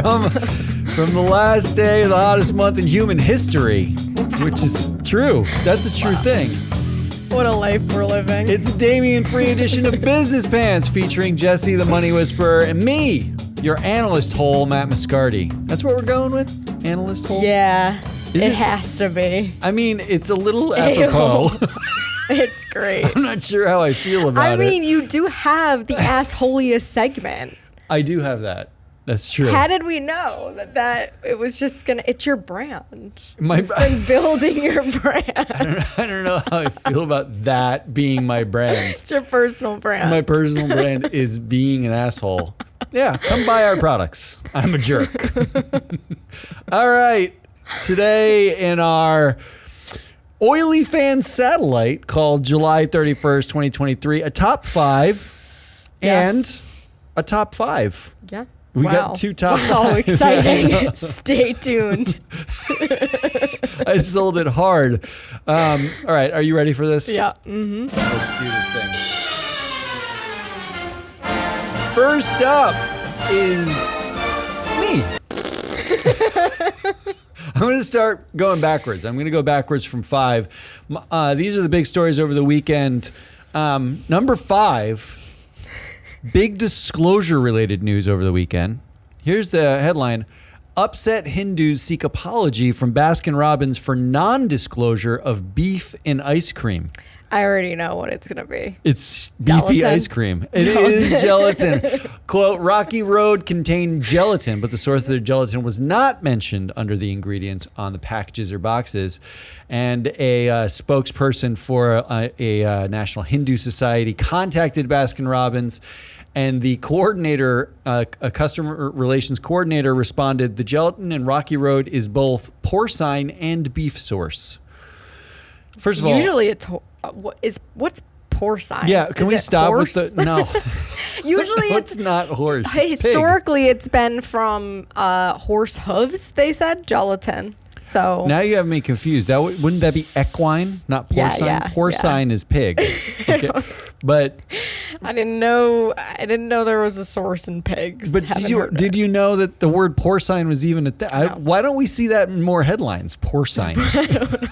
from the last day of the hottest month in human history, which is true. That's a true thing. What a life we're living. It's a Damien Free edition of Business Pants featuring Jessie, the Money Whisperer, and me, your analyst hole, Matt Moscardi. That's what we're going with? Analyst hole? Yeah, it has to be. I mean, it's a little apropos. It's great. I'm not sure how I feel about it. I mean, you do have the assholiest segment. I do have that. That's true. How did we know that it was just gonna? It's your brand. You've been building your brand. I don't know how I feel about that being my brand. It's your personal brand. My personal brand is being an asshole. Yeah, come buy our products. I'm a jerk. All right. Today in our Oily Fan satellite called July 31st, 2023, a top 5 and a top 5. Yeah. We got 2 top 5. Oh, exciting. Stay tuned. I sold it hard. All right. Are you ready for this? Yeah. Mm-hmm. Let's do this thing. First up is me. I'm going to start going backwards. I'm going to go backwards from 5. These are the big stories over the weekend. Number 5. Big disclosure-related news over the weekend. Here's the headline. Upset Hindus seek apology from Baskin-Robbins for non-disclosure of beef in ice cream. I already know what it's going to be. It's beefy Gelatin. ice cream. It is gelatin. Quote, Rocky Road contained gelatin, but the source of the gelatin was not mentioned under the ingredients on the packages or boxes. And a spokesperson for a National Hindu Society contacted Baskin-Robbins, and the coordinator, a customer relations coordinator, responded, the gelatin in Rocky Road is both porcine and beef source. First of all, usually it's what's porcine? Yeah, can we stop horse? with the no? Usually it's not horse. It's historically it's been from horse hooves. They said gelatin. So now you have me confused. That wouldn't that be equine, not porcine? Yeah, porcine is pig. Okay. But I didn't know there was a source in pigs. But did you know that the word porcine was even a thing? No. Why don't we see that in more headlines? Porcine. I don't know.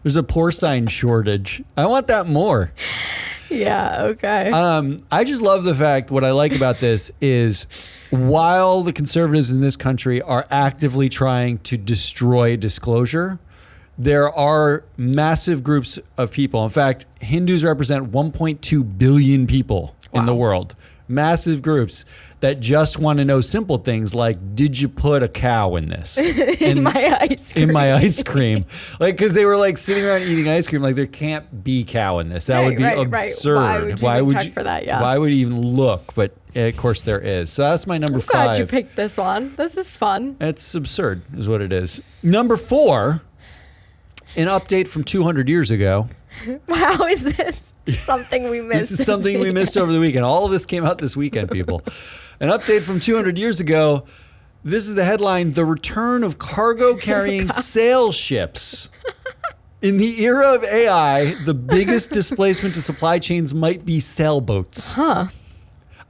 There's a porcine shortage. I want that more. Yeah, okay. I just love the fact, what I like about this is while the conservatives in this country are actively trying to destroy disclosure, there are massive groups of people. In fact, Hindus represent 1.2 billion people in the world. Massive groups that just want to know simple things like, did you put a cow in this? in my ice cream. In my ice cream. Like, because they were like sitting around eating ice cream, like there can't be cow in this. That would be absurd. Right. Why would you check for that? Yeah. Why would you even look? But of course there is. So that's my number 5. I'm glad you picked this one. This is fun. It's absurd is what it is. Number 4, an update from 200 years ago. How is this something we missed? This is something we missed over the weekend. All of this came out this weekend, people. An update from 200 years ago. This is the headline, The Return of Cargo-Carrying Sail Ships. In the era of AI, the biggest displacement to supply chains might be sailboats. Huh.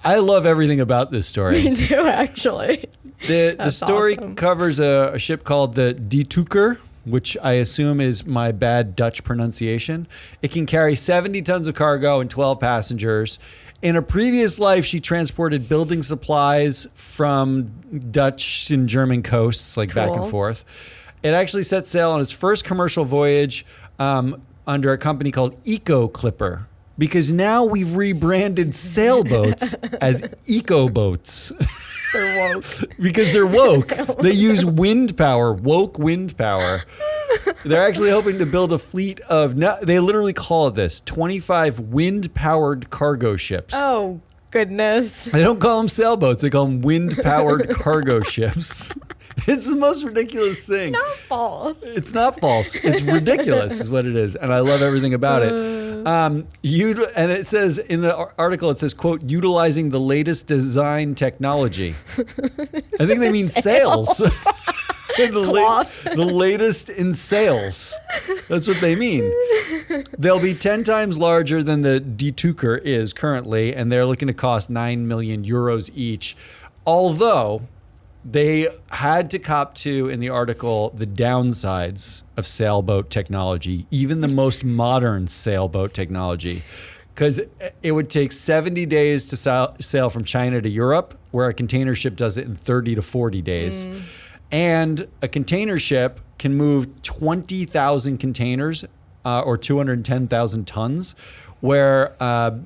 I love everything about this story. Me too, actually. The story awesome. covers a ship called the Detoeker, which I assume is my bad Dutch pronunciation. It can carry 70 tons of cargo and 12 passengers. In a previous life, she transported building supplies from Dutch and German coasts, like back and forth. It actually set sail on its first commercial voyage under a company called Eco Clipper, because now we've rebranded sailboats as eco boats. They're woke. Because they're woke. They use wind power, woke wind power. They're actually hoping to build a fleet of, they literally call it this, 25 wind-powered cargo ships. Oh, goodness. They don't call them sailboats. They call them wind-powered cargo ships. It's the most ridiculous thing. It's not false. It's not false. It's ridiculous is what it is. And I love everything about it. And it says in the article, it says, quote, utilizing the latest design technology. I think they mean sails. The latest in sails. That's what they mean. They'll be 10 times larger than the Detoeker is currently, and they're looking to cost 9 million euros each. Although they had to cop to, in the article, the downsides of sailboat technology, even the most modern sailboat technology. Because it would take 70 days to sail from China to Europe, where a container ship does it in 30 to 40 days. And a container ship can move 20,000 containers or 210,000 tons, where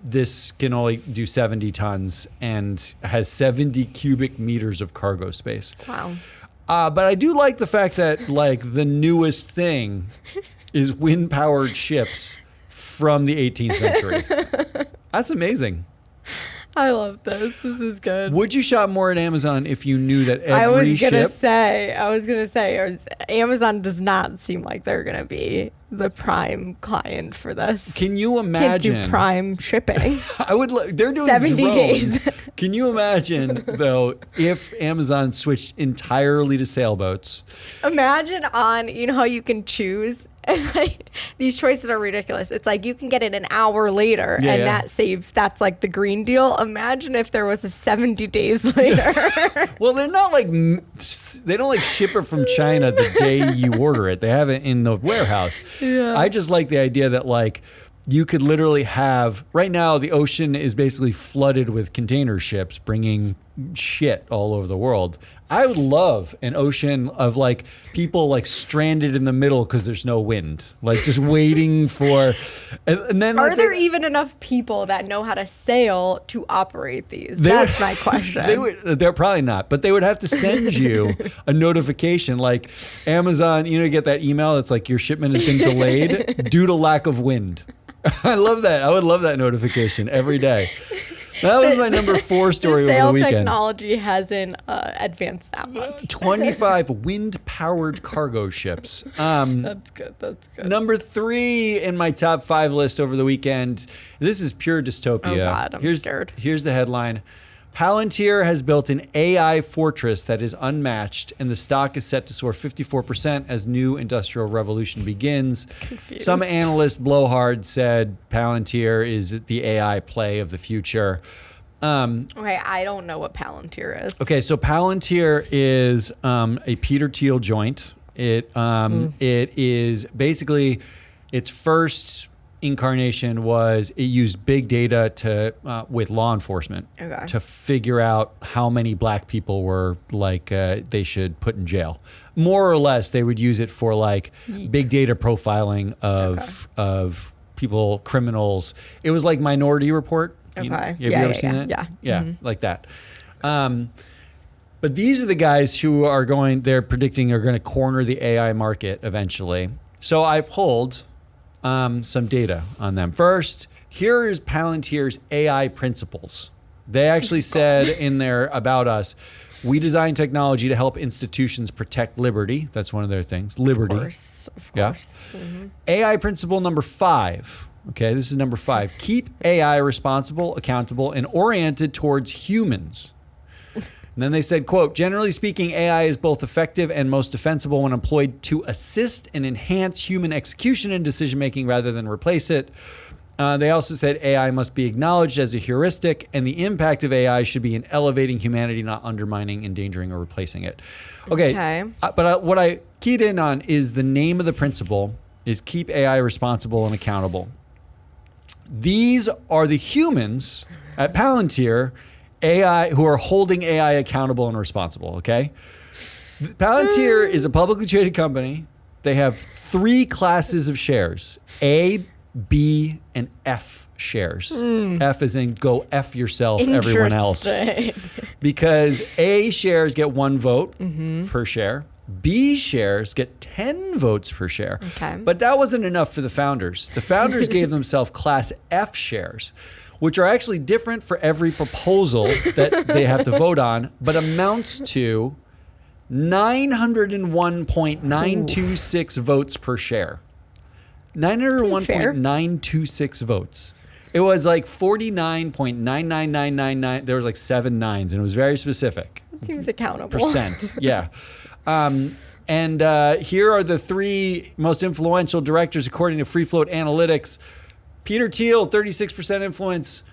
this can only do 70 tons and has 70 cubic meters of cargo space. Wow. But I do like the fact that like the newest thing is wind-powered ships from the 18th century. That's amazing. I love this. This is good. Would you shop more at Amazon if you knew that every I was gonna ship? say, Amazon does not seem like they're gonna be the prime client for this. Can you imagine? Can't do prime shipping. I would. They're doing 70 drones. days. Can you imagine though if Amazon switched entirely to sailboats? Imagine you know how you can choose, and like these choices are ridiculous. It's like you can get it an hour later, Yeah, and yeah. that's like the green deal. Imagine if there was a 70 days later. Well, they're not like they don't like ship it from China the day you order it. They have it in the warehouse. Yeah. I just like the idea that like you could literally have right now the ocean is basically flooded with container ships bringing shit all over the world. I would love an ocean of like people like stranded in the middle because there's no wind, like just waiting for. And then Are like, there even enough people that know how to sail to operate these? They That's would- my question. They're probably not, but they would have to send you a notification like Amazon, you get that email that's like your shipment has been delayed due to lack of wind. I love that. I would love that notification every day. That was my number 4 story the over sail the weekend. technology hasn't advanced that much. 25 wind-powered cargo ships. That's good. That's good. Number 3 in my top 5 list over the weekend. This is pure dystopia. Oh, God, I'm scared. Here's the headline. Palantir has built an AI fortress that is unmatched, and the stock is set to soar 54% as new industrial revolution begins. Confused. Some analyst blowhard said Palantir is the AI play of the future. Okay, I don't know what Palantir is. Okay, so Palantir is a Peter Thiel joint. It is basically its first incarnation was it used big data to with law enforcement to figure out how many black people were like they should put in jail. More or less, they would use it for like big data profiling of people, criminals. It was like Minority Report. Okay. Have you ever seen it? Yeah. Like that. But these are the guys who are they're predicting are going to corner the AI market eventually. So I pulled some data on them. First, here is Palantir's AI principles. They actually said in their About Us, we design technology to help institutions protect liberty. That's one of their things. Liberty. Of course. Yeah. Mm-hmm. AI principle number 5. Okay, this is number 5. Keep AI responsible, accountable, and oriented towards humans. And then they said, quote, generally speaking, AI is both effective and most defensible when employed to assist and enhance human execution and decision-making rather than replace it. They also said AI must be acknowledged as a heuristic, and the impact of AI should be in elevating humanity, not undermining, endangering, or replacing it. Okay. But what I keyed in on is the name of the principle is keep AI responsible and accountable. These are the humans at Palantir AI who are holding AI accountable and responsible, okay? Palantir is a publicly traded company. They have 3 classes of shares, A, B, and F shares. F as in go F yourself, everyone else. Because A shares get 1 vote per share. B shares get 10 votes per share. Okay. But that wasn't enough for the founders. The founders gave themselves Class F shares, which are actually different for every proposal that they have to vote on, but amounts to 901.926 votes per share. 901.926 votes. It was like 49.99999. There was like 7 nines, and it was very specific. It seems accountable. Percent, yeah. And here are the 3 most influential directors according to Free Float Analytics. Peter Thiel, 36% influence.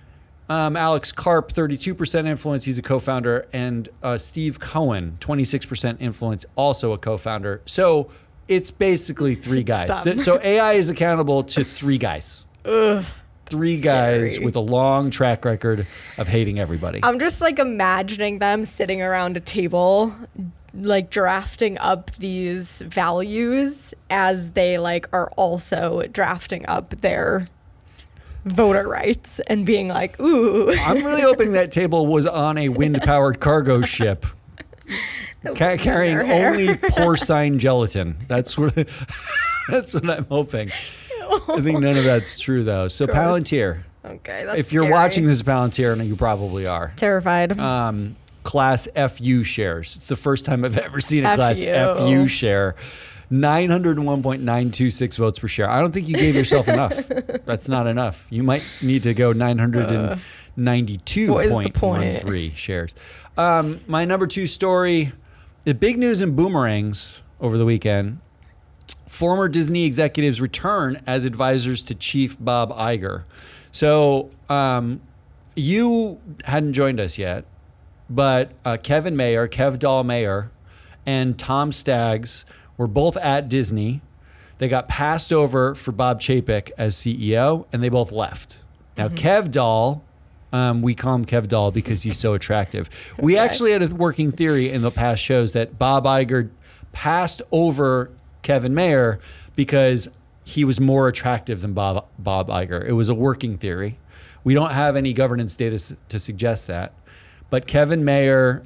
Alex Karp, 32% influence. He's a co-founder. And Steve Cohen, 26% influence, also a co-founder. So it's basically three guys. So AI is accountable to three guys. Ugh. Three guys with a long track record of hating everybody. I'm just like imagining them sitting around a table, like drafting up these values as they like are also drafting up their voter rights and being like, ooh. I'm really hoping that table was on a wind-powered cargo ship carrying only porcine gelatin. That's what I'm hoping. I think none of that's true, though. So Gross. Palantir. Okay, that's If you're scary. watching this Palantir, and you probably are. Terrified. Class FU shares. It's the first time I've ever seen a FU. class FU share. 901.926 votes per share. I don't think you gave yourself enough. That's not enough. You might need to go 992.13 shares. My number two story, the big news in boomerangs over the weekend. Former Disney executives return as advisors to Chief Bob Iger. So you hadn't joined us yet, but Kevin Mayer, Kev Dahl Mayer, and Tom Staggs were both at Disney. They got passed over for Bob Chapek as CEO, and they both left. Now, Kev Dahl, we call him Kev Dahl because he's so attractive. We actually had a working theory in the past shows that Bob Iger passed over Kevin Mayer because he was more attractive than Bob Iger. It was a working theory. We don't have any governance data to suggest that. But Kevin Mayer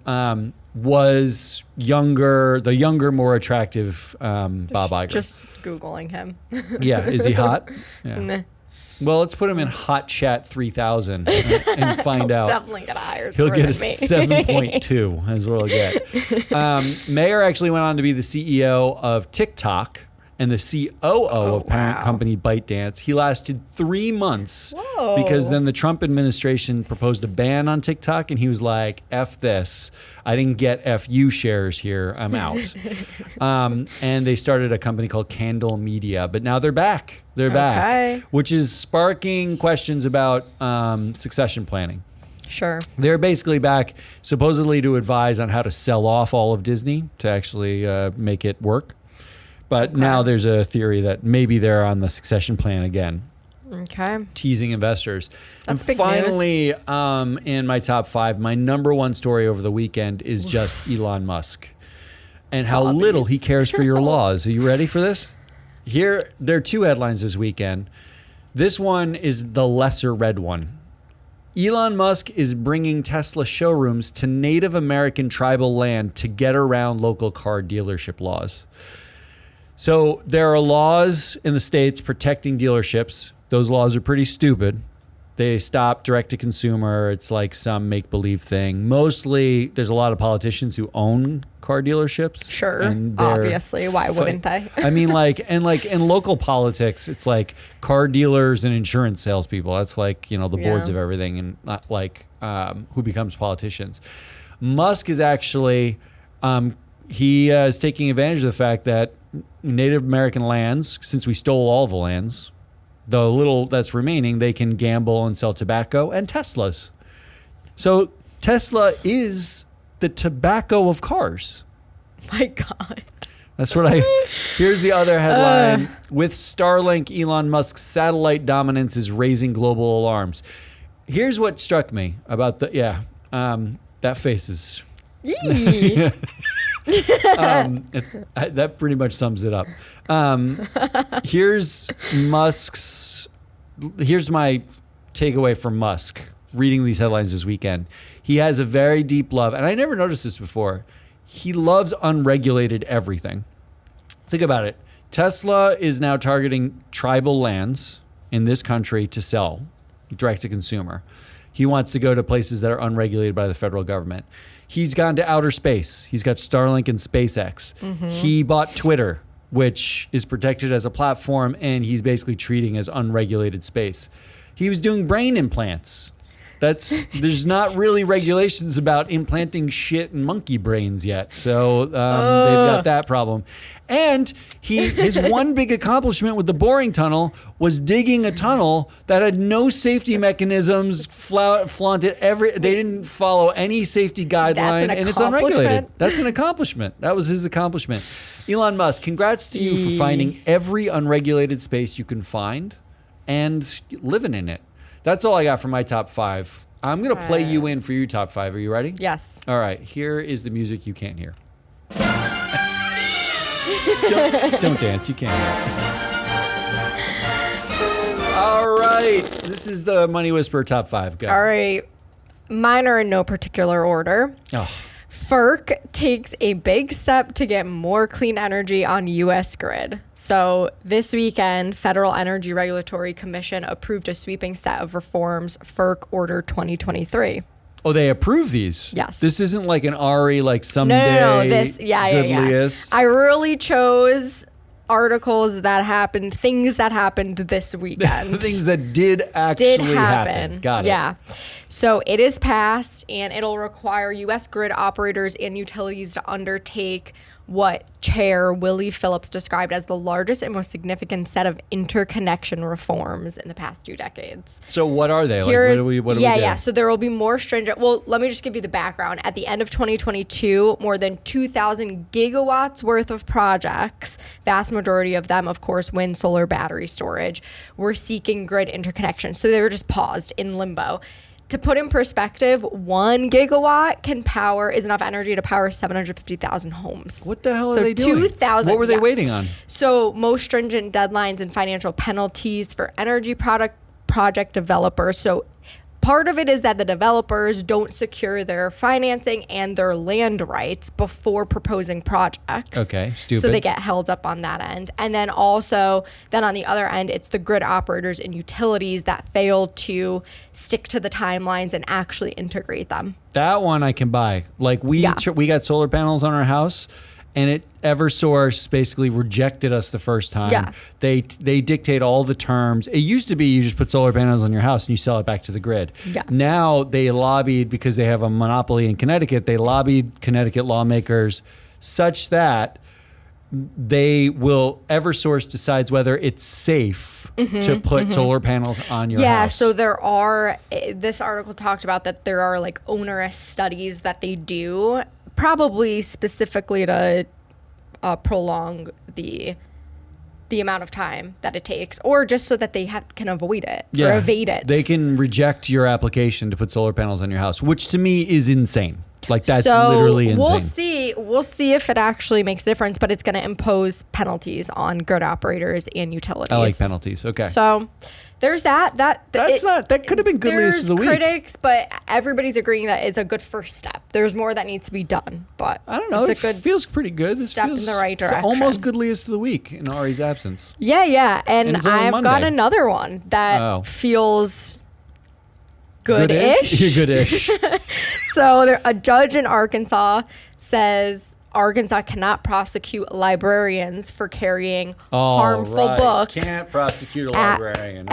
was the younger, more attractive Bob Iger. Just Googling him. Yeah, is he hot? Yeah. Nah. Well, let's put him in Hot Chat 3000 and find out. Definitely get a higher He'll score get a than me. 7.2 is what he'll get. Mayer actually went on to be the CEO of TikTok and the COO of parent company ByteDance. He lasted 3 months because then the Trump administration proposed a ban on TikTok, and he was like, F this. I didn't get FU shares here. I'm out. And they started a company called Candle Media, but now they're back. They're back, which is sparking questions about succession planning. Sure. They're basically back supposedly to advise on how to sell off all of Disney to actually make it work. But now there's a theory that maybe they're on the succession plan again. Okay. Teasing investors. That's and big finally, in my top 5, my number one story over the weekend is just Elon Musk and how little he cares for your laws. Are you ready for this? Here, there are 2 headlines this weekend. This one is the lesser read one. Elon Musk is bringing Tesla showrooms to Native American tribal land to get around local car dealership laws. So there are laws in the states protecting dealerships. Those laws are pretty stupid. They stop direct to consumer. It's like some make-believe thing. Mostly, there's a lot of politicians who own car dealerships. Sure. And Obviously. Why wouldn't they? I mean, in local politics, it's like car dealers and insurance salespeople. That's like, the boards of everything, and not like who becomes politicians. Musk is actually, he is taking advantage of the fact that Native American lands, since we stole all the lands, the little that's remaining, they can gamble and sell tobacco and Teslas. So Tesla is the tobacco of cars. My God. That's what here's the other headline. With Starlink, Elon Musk's satellite dominance is raising global alarms. Here's what struck me about that face is... Yee. That pretty much sums it up. Here's my takeaway from Musk reading these headlines this weekend. He has a very deep love, and I never noticed this before. He loves unregulated everything. Think about it. Tesla is now targeting tribal lands in this country to sell direct to consumer. He wants to go to places that are unregulated by the federal government. He's gone to outer space. He's got Starlink and SpaceX. He bought Twitter, which is protected as a platform, and he's basically treating as unregulated space. He was doing brain implants. There's not really regulations about implanting shit in monkey brains yet. So they've got that problem. And his one big accomplishment with the boring tunnel was digging a tunnel that had no safety mechanisms, flaunted they didn't follow any safety guideline, and it's unregulated. That's an accomplishment. That was his accomplishment. Elon Musk, congrats to you for finding every unregulated space you can find and living in it. That's all I got for my top 5. I'm going to play you in for your top 5. Are you ready? Yes. All right. Here is the music you can't hear. Don't dance. You can't hear. All right. This is the Money Whisperer top 5. Go. All right. Mine are in no particular order. Oh. FERC takes a big step to get more clean energy on U.S. grid. So this weekend, Federal Energy Regulatory Commission approved a sweeping set of reforms, FERC Order 2023. Oh, they approve these? Yes. This isn't like an Ari, like someday. No. This, yeah. I really chose articles that happened, things that happened this weekend. Things that did actually happen. Got it. Yeah. So it is passed, and it'll require U.S. grid operators and utilities to undertake what Chair Willie Phillips described as the largest and most significant set of interconnection reforms in the past 2 decades. So what are they? What do we do? So there will be more stringent. Well, let me just give you the background. At the end of 2022, more than 2,000 gigawatts worth of projects, vast majority of them, of course, wind, solar, battery storage, were seeking grid interconnection. So they were just paused in limbo. To put in perspective, 1 gigawatt is enough energy to power 750,000 homes. What the hell are they doing? 2,000. What were they waiting on? So most stringent deadlines and financial penalties for energy project developers. So part of it is that the developers don't secure their financing and their land rights before proposing projects. Okay, stupid. So they get held up on that end. And then also, on the other end, it's the grid operators and utilities that fail to stick to the timelines and actually integrate them. That one I can buy. Like we got solar panels on our house, and Eversource basically rejected us the first time. Yeah. They dictate all the terms. It used to be you just put solar panels on your house and you sell it back to the grid. Yeah. Now they lobbied, because they have a monopoly in Connecticut, they lobbied Connecticut lawmakers such that Eversource decides whether it's safe to put solar panels on your house. Yeah, so this article talked about that there are like onerous studies that they do, probably specifically to prolong the amount of time that it takes, or just so that they can avoid it or evade it. They can reject your application to put solar panels on your house, which to me is insane. Like that's literally insane. We'll see if it actually makes a difference, but it's going to impose penalties on grid operators and utilities. I like penalties. Okay. So there's that. That could have been good list of the week. There's critics, but everybody's agreeing that it's a good first step. There's more that needs to be done, but I don't know. It feels pretty good. This step in the right direction. It's almost good list of the week in Ari's absence. Yeah. And I've got another one that feels good-ish. You're good-ish. So a judge in Arkansas says Arkansas cannot prosecute librarians for carrying harmful books. Can't prosecute a librarian.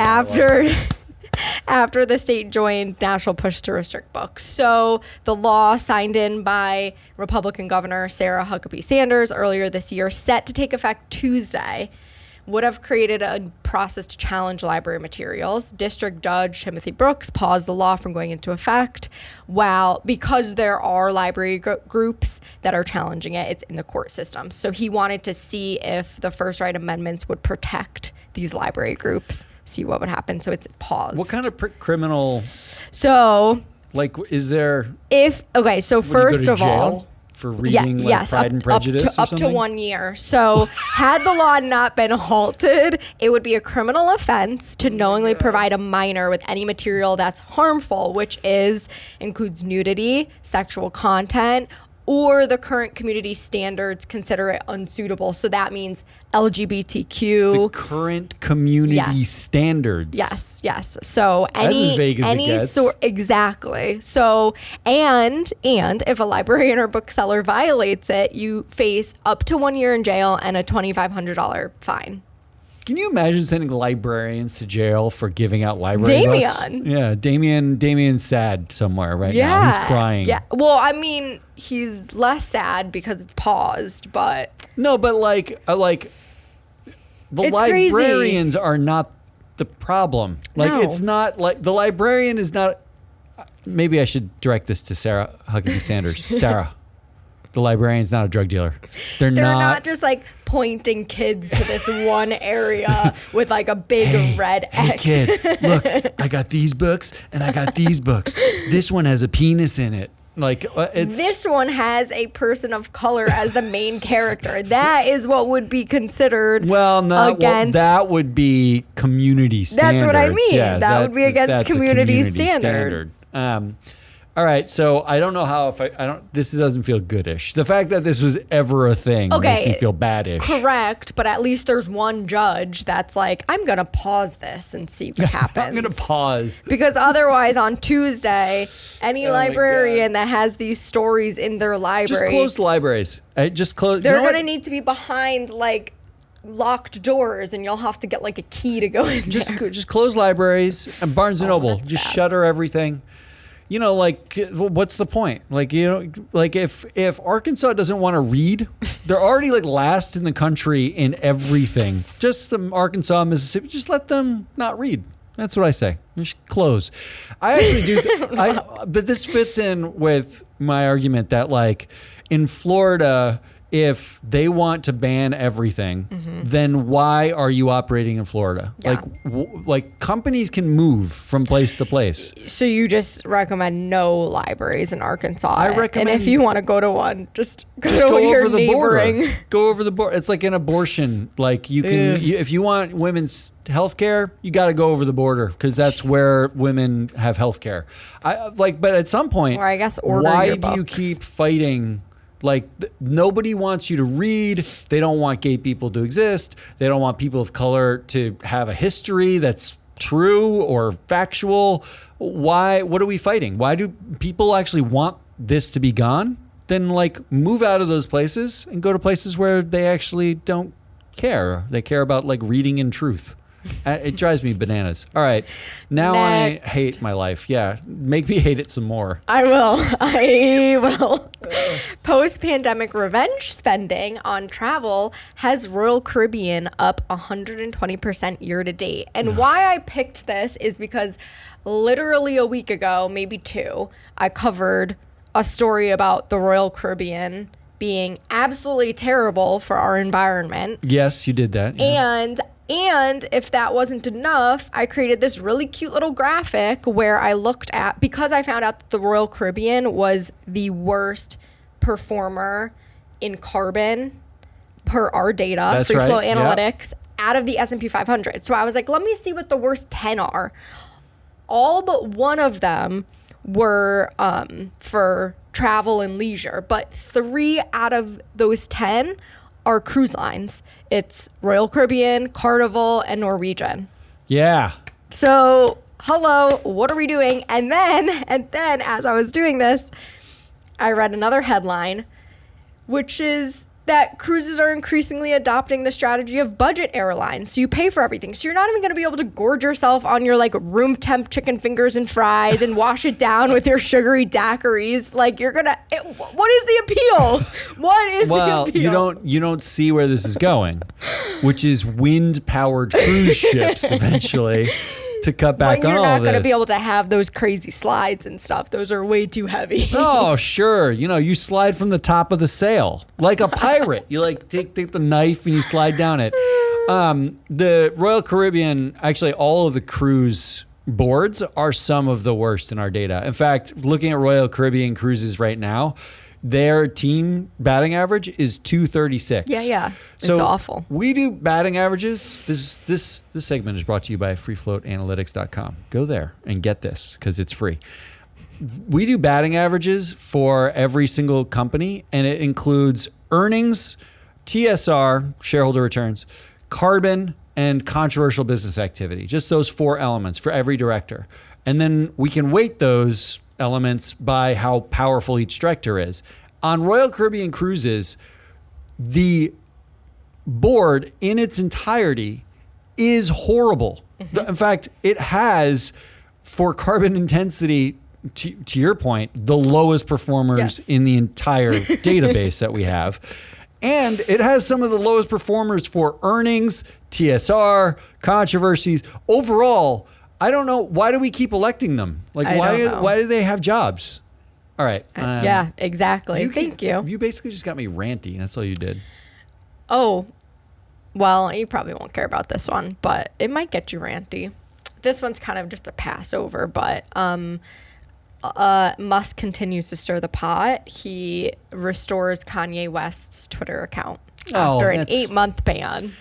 After the state joined national push to restrict books. So the law signed in by Republican Governor Sarah Huckabee Sanders earlier this year, set to take effect Tuesday, would have created a process to challenge library materials. District Judge Timothy Brooks paused the law from going into effect because there are library groups that are challenging it. It's in the court system. So he wanted to see if the first right amendments would protect these library groups, see what would happen. So it's paused. What kind of criminal? So, like, is there? So first of all, for reading Pride and Prejudice up to 1 year. So had the law not been halted, it would be a criminal offense to knowingly provide a minor with any material that's harmful, which includes nudity, sexual content, or the current community standards consider it unsuitable. So that means LGBTQ. The current community standards. Yes. So that's as vague as it gets. Exactly. So and if a librarian or bookseller violates it, you face up to 1 year in jail and a $2,500 fine. Can you imagine sending librarians to jail for giving out library books? Damien. Yeah, Damien's sad somewhere right now. He's crying. Yeah. Well, I mean, he's less sad because it's paused, but No, but the It's librarians are not the problem. Like, No. it's not like the librarian is not. Maybe I should direct this to Sarah Huckabee Sanders. Sarah, the librarian's not a drug dealer. They're not just like pointing kids to this one area with like a big red X. Hey kid, look, I got these books and I got these books. This one has a penis in it. Like, it's This one has a person of color as the main character. That is what would be considered against. that would be community standards. That's what I mean. Yeah, that would be against that's a community standard. All right, so I don't know how if I don't. This doesn't feel goodish. The fact that this was ever a thing makes me feel badish. Correct, but at least there's one judge that's like, I'm gonna pause this and see what happens. I'm gonna pause because otherwise, on Tuesday, any librarian that has these stories in their library, just close the libraries. Just close. They're gonna need to be behind like locked doors, and you'll have to get like a key to go in. Just close libraries and Barnes and Noble. Just shutter everything. You know, like, what's the point? Like, you know, like if Arkansas doesn't want to read, they're already like last in the country in everything. Just the Arkansas, Mississippi, just let them not read. That's what I say. Just close. I actually do. But this fits in with my argument that, like, in Florida, if they want to ban everything, then why are you operating in Florida? Yeah. Like companies can move from place to place. So you just recommend no libraries in Arkansas? I recommend, and if you want to go to one, just go over your the neighboring. border. Go over the border. It's like an abortion. Like you can, if you want women's health care, you got to go over the border because that's where women have health care. But at some point, or I guess order why your do you books. keep fighting? Like, nobody wants you to read. They don't want gay people to exist. They don't want people of color to have a history that's true or factual. Why? What are we fighting? Why do people actually want this to be gone? Then, like, move out of those places and go to places where they actually don't care. They care about, like, reading and truth. It drives me bananas. All right. Now Next. I hate my life. Yeah. Make me hate it some more. I will. Post-pandemic revenge spending on travel has Royal Caribbean up 120% year to date. And why I picked this is because literally a week ago, maybe two, I covered a story about the Royal Caribbean being absolutely terrible for our environment. Yes, you did that. Yeah. And if that wasn't enough, I created this really cute little graphic where I looked at, because I found out that the Royal Caribbean was the worst performer in carbon per our data, That's free flow right. analytics, out of the S&P 500. So I was like, let me see what the worst 10 are. All but one of them were for travel and leisure, but 3 out of those 10 are cruise lines. It's Royal Caribbean, Carnival, and Norwegian. Yeah. So, hello, what are we doing? And then as I was doing this, I read another headline, which is that cruises are increasingly adopting the strategy of budget airlines. So you pay for everything. So you're not even going to be able to gorge yourself on your like room temp chicken fingers and fries and wash it down with your sugary daiquiris. Like you're going to, what is the appeal? What is the appeal? Well, you don't see where this is going, which is wind powered cruise ships eventually. To cut back but on all you're not this. going to be able to have those crazy slides and stuff. Those are way too heavy. Oh, sure. You know, you slide from the top of the sail like a pirate. You like take the knife and you slide down it. The Royal Caribbean, actually all of the cruise boards are some of the worst in our data. In fact, looking at Royal Caribbean cruises right now, their team batting average is 236. Yeah. So it's awful. We do batting averages. This segment is brought to you by freefloatanalytics.com. Go there and get this because it's free. We do batting averages for every single company, and it includes earnings, TSR, shareholder returns, carbon, and controversial business activity. Just those 4 elements for every director. And then we can weight those elements by how powerful each director is. On Royal Caribbean cruises, the board in its entirety is horrible. In fact, it has, for carbon intensity, to your point, the lowest performers in the entire database that we have. And it has some of the lowest performers for earnings, TSR, controversies. Overall, I don't know. Why do we keep electing them? Like, why do they have jobs? All right. Yeah, exactly. Thank you. You basically just got me ranty. That's all you did. Oh, well, you probably won't care about this one, but it might get you ranty. This one's kind of just a pass over, but Musk continues to stir the pot. He restores Kanye West's Twitter account after an 8-month ban.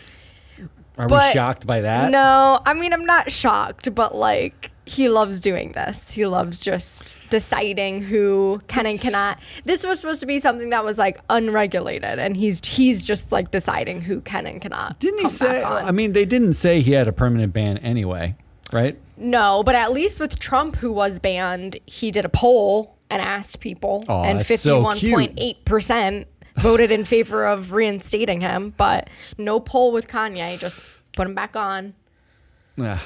Are we shocked by that? No, I mean, I'm not shocked, but like, he loves doing this. He loves just deciding who can and cannot. This was supposed to be something that was like unregulated, and he's just like deciding who can and cannot. Didn't he say? I mean, they didn't say he had a permanent ban anyway, right? No, but at least with Trump, who was banned, he did a poll and asked people, and 51.8% voted in favor of reinstating him. But no poll with Kanye, just put him back on. Yeah,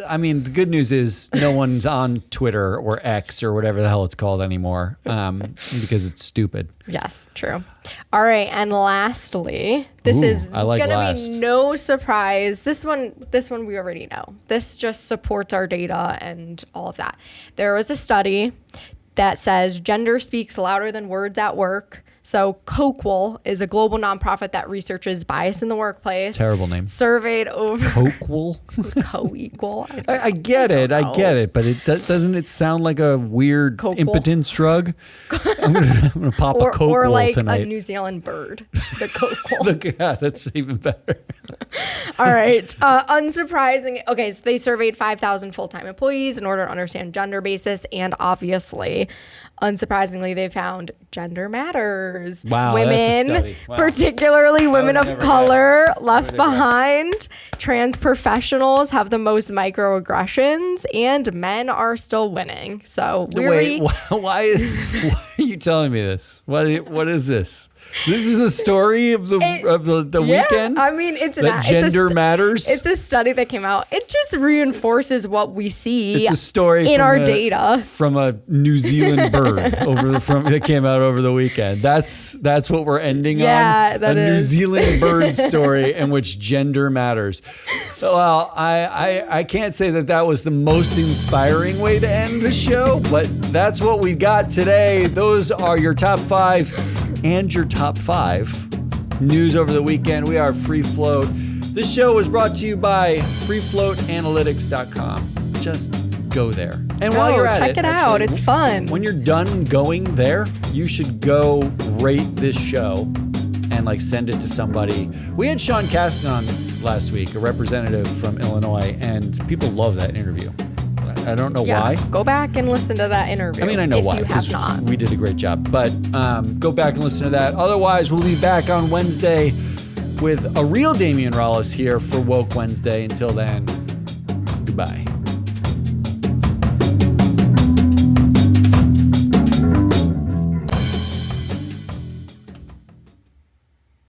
I mean, the good news is no one's on Twitter or X or whatever the hell it's called anymore, because it's stupid. Yes, true. All right, and lastly, this is gonna be no surprise. This one we already know. This just supports our data and all of that. There was a study that says gender speaks louder than words at work. So Coquel is a global nonprofit that researches bias in the workplace. Terrible name. Surveyed over Coquel. Co-equal. I get it, but doesn't it sound like a weird Coquel. impotence drug? I'm gonna pop a Coquel or like tonight. a New Zealand bird, the Coquel. Yeah, that's even better. All right. Unsurprising. Okay, so they surveyed 5,000 full-time employees in order to understand gender basis, and obviously, unsurprisingly, they found gender matters. Wow, women, that's a study. Wow. Particularly women of color, left never behind. Trans professionals have the most microaggressions, and men are still winning. So wait, why are you telling me this? What is this? This is a story of the weekend. I mean, gender matters. It's a study that came out. It just reinforces what we see. It's a story in our data from a New Zealand bird that came out over the weekend. That's what we're ending on. That New Zealand bird story in which gender matters. Well, I can't say that was the most inspiring way to end the show, but that's what we got today. Those are your top 5 and your top 5 news over the weekend. We are Free Float. This show was brought to you by freefloatanalytics.com. Just go there. And while you're at check it out. It's fun. When you're done going there, you should go rate this show and send it to somebody. We had Sean Casten on last week, a representative from Illinois, and people love that interview. I don't know why. Go back and listen to that interview. I mean, I know why. If you have not. We did a great job. But go back and listen to that. Otherwise, we'll be back on Wednesday with a real Damian Rollis here for Woke Wednesday. Until then, goodbye.